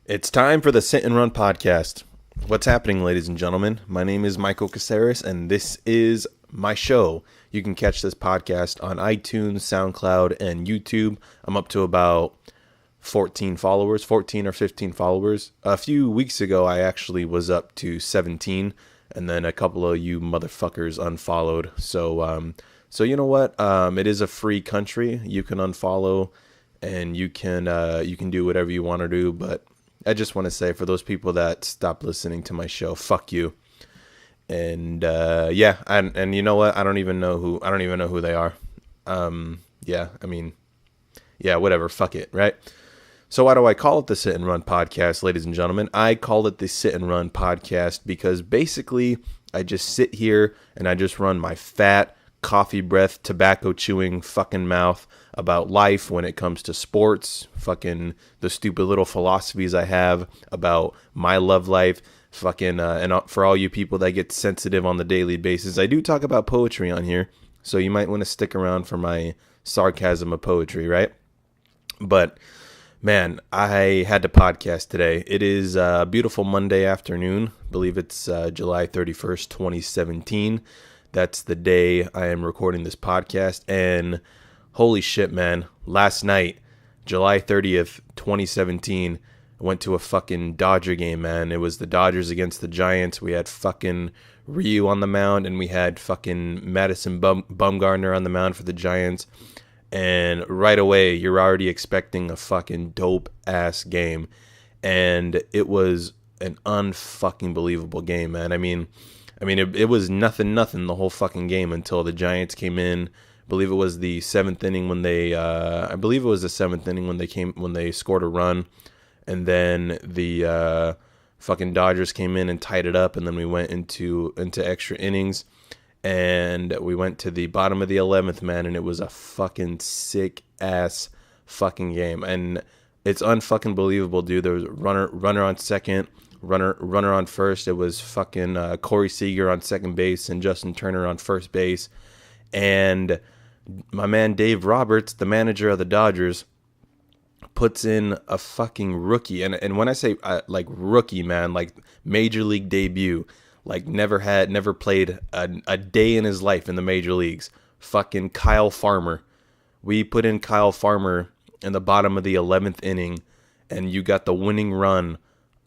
It's time for the Sit and Run podcast. What's happening, ladies and gentlemen? My name is Michael Caceres, and this is my show. You can catch this podcast on iTunes, SoundCloud, and YouTube. I'm up to about 14 or 15 followers. A few weeks ago, I actually was up to 17, and then a couple of you motherfuckers unfollowed. So you know what? It is a free country. You can unfollow, and you can do whatever you want to do, but I just want to say, for those people that stop listening to my show, fuck you. And and you know what? I don't even know who they are. Whatever. Fuck it, right? So why do I call it the Sit and Run podcast, ladies and gentlemen? I call it the Sit and Run podcast because basically I just sit here and I just run my fat, coffee breath, tobacco chewing fucking mouth about life when it comes to sports, fucking the stupid little philosophies I have about my love life, and for all you people that get sensitive on the daily basis, I do talk about poetry on here, so you might want to stick around for my sarcasm of poetry, right? But man, I had to podcast today. It is a beautiful Monday afternoon. I believe it's July 31st, 2017. That's the day I am recording this podcast, and holy shit, man. Last night, July 30th, 2017, I went to a fucking Dodger game, man. It was the Dodgers against the Giants. We had fucking Ryu on the mound, and we had fucking Madison Bumgarner on the mound for the Giants. And right away, you're already expecting a fucking dope-ass game. And it was an unfucking believable game, man. I mean, it was nothing the whole fucking game until the Giants came in. I believe it was the seventh inning when they scored a run, and then the fucking Dodgers came in and tied it up, and then we went into extra innings, and we went to the bottom of the 11th, man, and it was a fucking sick ass fucking game, and it's unfucking believable, dude. There was a runner on second. Runner on first. It was fucking Corey Seager on second base and Justin Turner on first base. And my man Dave Roberts, the manager of the Dodgers, puts in a fucking rookie. And when I say like rookie, man, like major league debut, like never played a day in his life in the major leagues. Fucking Kyle Farmer. We put in Kyle Farmer in the bottom of the 11th inning, and you got the winning run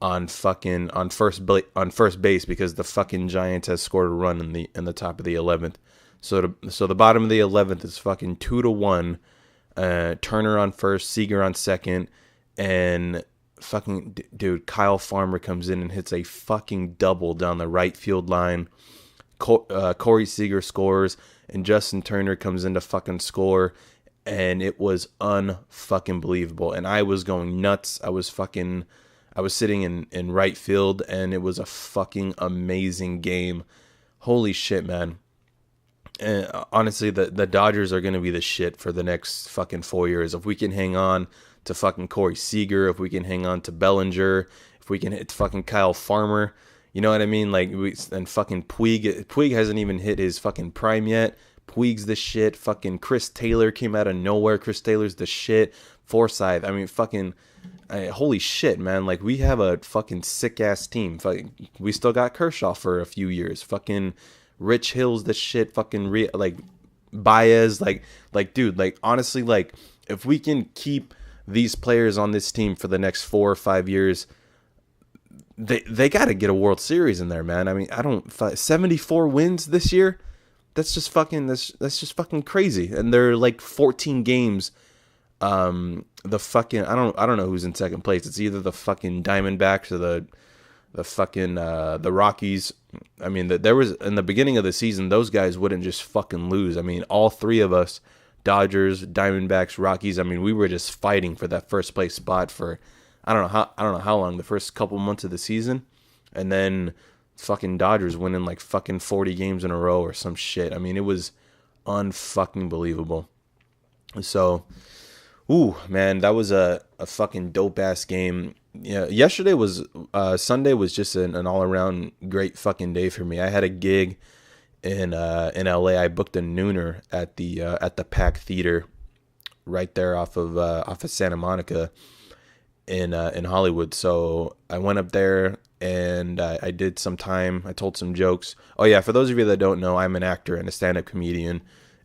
on first base because the fucking Giants has scored a run in the top of the 11th. So the bottom of the 11th is fucking 2-1. Turner on first, Seager on second, and fucking dude, Kyle Farmer comes in and hits a fucking double down the right field line. Corey Seager scores, and Justin Turner comes in to fucking score, and it was unfucking believable. And I was going nuts. I was sitting in right field, and it was a fucking amazing game. Holy shit, man. And honestly, the Dodgers are going to be the shit for the next fucking 4 years. If we can hang on to fucking Corey Seager, if we can hang on to Bellinger, if we can hit fucking Kyle Farmer, you know what I mean? And fucking Puig hasn't even hit his fucking prime yet. Puig's the shit. Fucking Chris Taylor came out of nowhere. Chris Taylor's the shit. Forsythe, I mean, fucking... holy shit, man. Like, we have a fucking sick-ass team. We still got Kershaw for a few years. Fucking Rich Hill's the shit. Fucking, Baez. Dude, honestly, if we can keep these players on this team for the next 4 or 5 years, they got to get a World Series in there, man. I mean, 74 wins this year? That's just fucking crazy. And they're, 14 games... the fucking I don't know who's in second place. It's either the fucking Diamondbacks or the fucking the Rockies. I mean, there was in the beginning of the season, those guys wouldn't just fucking lose. I mean, all three of us, Dodgers, Diamondbacks, Rockies. I mean, we were just fighting for that first place spot for I don't know how long, the first couple months of the season, and then fucking Dodgers winning fucking 40 games in a row or some shit. I mean, it was unfucking believable. So. Ooh, man, that was a fucking dope-ass game. Yeah, Sunday was just an all-around great fucking day for me. I had a gig in LA. I booked a nooner at the Pack Theater right there off of Santa Monica. in Hollywood. So I went up there and I did some time. I told some jokes. Oh yeah, for those of you that don't know, I'm an actor and a stand-up comedian.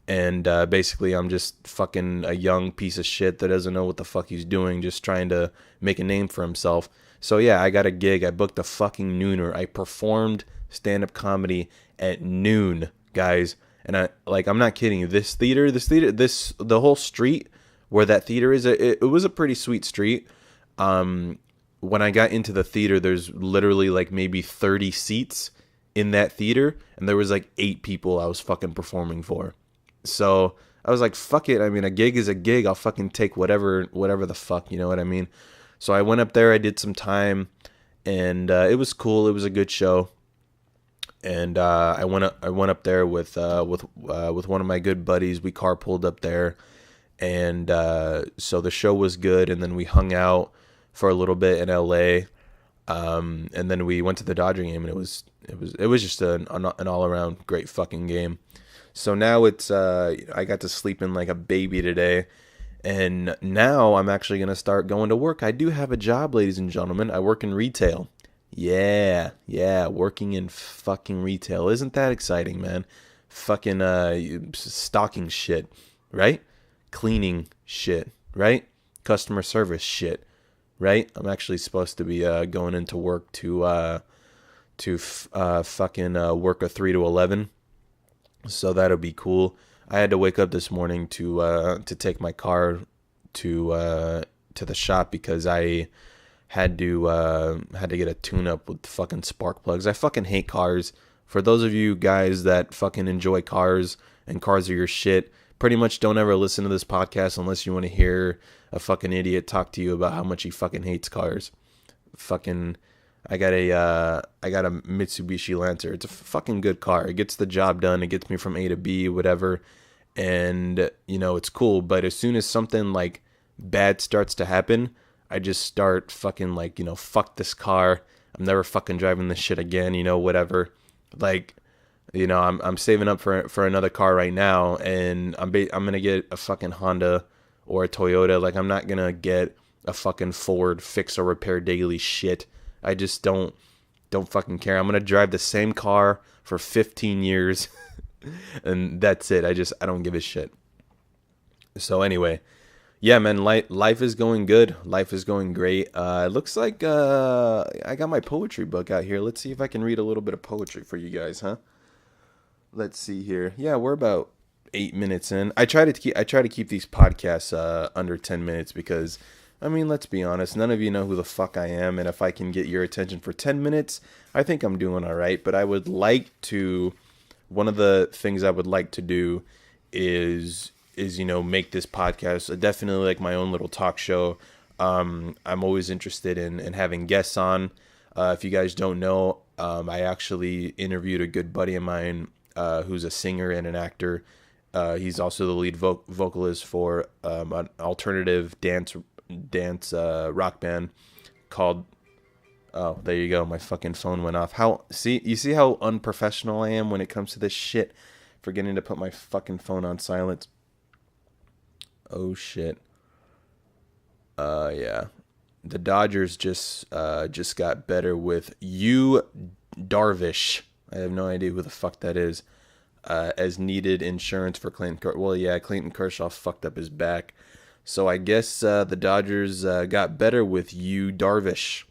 And basically, I'm just fucking a young piece of shit that doesn't know what the fuck he's doing, just trying to make a name for himself. So yeah, I got a gig. I booked a fucking nooner. I performed stand-up comedy at noon, guys. And I'm not kidding you. The whole street where that theater is, it was a pretty sweet street. When I got into the theater, there's literally like maybe 30 seats in that theater, and there was like 8 people I was fucking performing for. So I was like, fuck it. I mean, a gig is a gig. I'll fucking take whatever the fuck, you know what I mean? So I went up there, I did some time, and it was cool. It was a good show. And I went up there with one of my good buddies. We carpooled up there, and so the show was good. And then we hung out for a little bit in LA, and then we went to the Dodger game, and it was just an all around great fucking game. So now it's I got to sleep in like a baby today, and now I'm actually gonna start going to work. I do have a job, ladies and gentlemen. I work in retail. Yeah, working in fucking retail. Isn't that exciting, man? Fucking stocking shit, right? Cleaning shit, right? Customer service shit, right? I'm actually supposed to be going into work to fucking work a 3 to 11. So that'll be cool. I had to wake up this morning to take my car to the shop because I had to get a tune up with fucking spark plugs. I fucking hate cars. For those of you guys that fucking enjoy cars and cars are your shit, pretty much don't ever listen to this podcast unless you want to hear a fucking idiot talk to you about how much he fucking hates cars. Fucking I got a Mitsubishi Lancer. It's a fucking good car. It gets the job done. It gets me from A to B, whatever. And you know, it's cool, but as soon as something like bad starts to happen, I just start fucking like, you know, fuck this car. I'm never fucking driving this shit again, you know, whatever. Like, you know, I'm saving up for another car right now, and I'm gonna get a fucking Honda or a Toyota. Like, I'm not gonna get a fucking Ford fix or repair daily shit. I just don't fucking care. I'm gonna drive the same car for 15 years, and that's it. I don't give a shit. So anyway. Yeah, man, life is going good. Life is going great. It looks like I got my poetry book out here. Let's see if I can read a little bit of poetry for you guys, huh? Let's see here. Yeah, we're about 8 minutes in. I try to keep these podcasts under 10 minutes because, I mean, let's be honest, none of you know who the fuck I am, and if I can get your attention for 10 minutes, I think I'm doing all right. But one of the things I would like to do is you know, make this podcast definitely like my own little talk show. I'm always interested in having guests on. If you guys don't know, I actually interviewed a good buddy of mine who's a singer and an actor. He's also the lead vocalist for an alternative dance rock band called. Oh, there you go. My fucking phone went off. You see how unprofessional I am when it comes to this shit? Forgetting to put my fucking phone on silent. Oh shit. Yeah. The Dodgers just got better with Yu Darvish. I have no idea who the fuck that is. As needed insurance for Clayton Kershaw. Well, yeah, Clayton Kershaw fucked up his back. So I guess the Dodgers got better with Yu Darvish.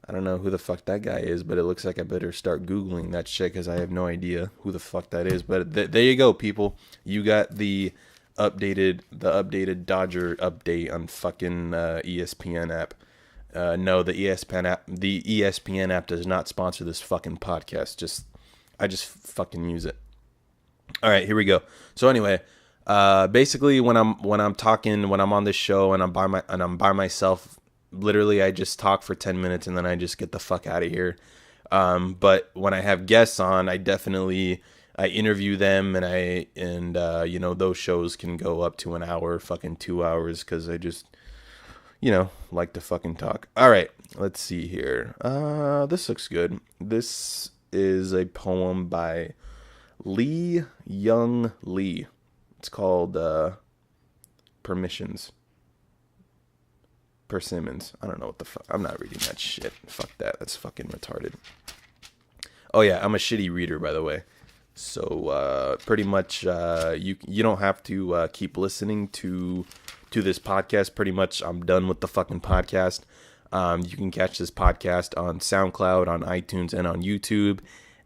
I don't know who the fuck that guy is, but it looks like I better start Googling that shit because I have no idea who the fuck that is. But there you go, people. You got the updated Dodger update on fucking ESPN app. No, the ESPN app does not sponsor this fucking podcast. I just fucking use it. All right, here we go. So anyway, basically when I'm on this show and I'm by myself, literally I just talk for 10 minutes and then I just get the fuck out of here. But when I have guests on, I interview them, and you know, those shows can go up to an hour, fucking 2 hours, because I just, you know, like to fucking talk. All right, let's see here. This looks good. This is a poem by Lee Young Lee. It's called Permissions. Persimmons. I don't know what the fuck. I'm not reading that shit. Fuck that. That's fucking retarded. Oh yeah, I'm a shitty reader, by the way. So pretty much you don't have to keep listening to this podcast. Pretty much I'm done with the fucking podcast. You can catch this podcast on SoundCloud, on iTunes, and on YouTube.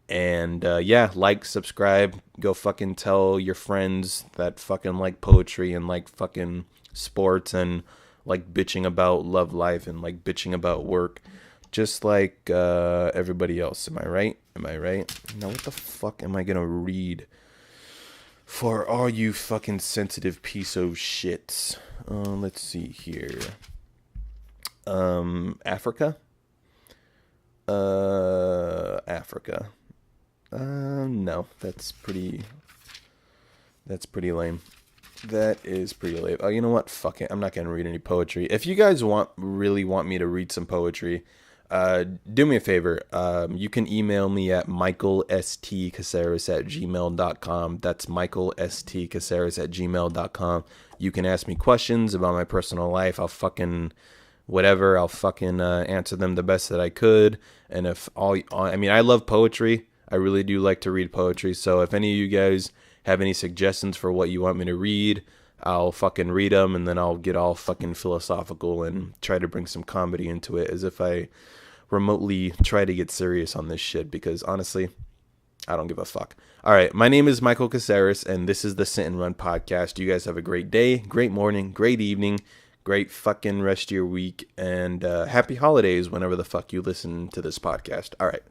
And yeah, like, subscribe, go fucking tell your friends that fucking like poetry and like fucking sports and like bitching about love life and like bitching about work. Just like everybody else. Am I right? Now what the fuck am I gonna read for all you fucking sensitive piece of shits? Let's see here. Africa? Africa. No, that's pretty lame. That is pretty lame. Oh, you know what? Fuck it. I'm not gonna read any poetry. If you guys really want me to read some poetry, do me a favor. You can email me at michaelstcaceres@gmail.com. That's michaelstcaceres@gmail.com. You can ask me questions about my personal life. I'll fucking whatever. I'll fucking answer them the best that I could. And if I love poetry. I really do like to read poetry. So if any of you guys have any suggestions for what you want me to read, I'll fucking read them, and then I'll get all fucking philosophical and try to bring some comedy into it, as if I remotely try to get serious on this shit, because honestly, I don't give a fuck. All right, my name is Michael Caceres, and this is the Sit and Run podcast. You guys have a great day, great morning, great evening, great fucking rest of your week, and happy holidays whenever the fuck you listen to this podcast. All right.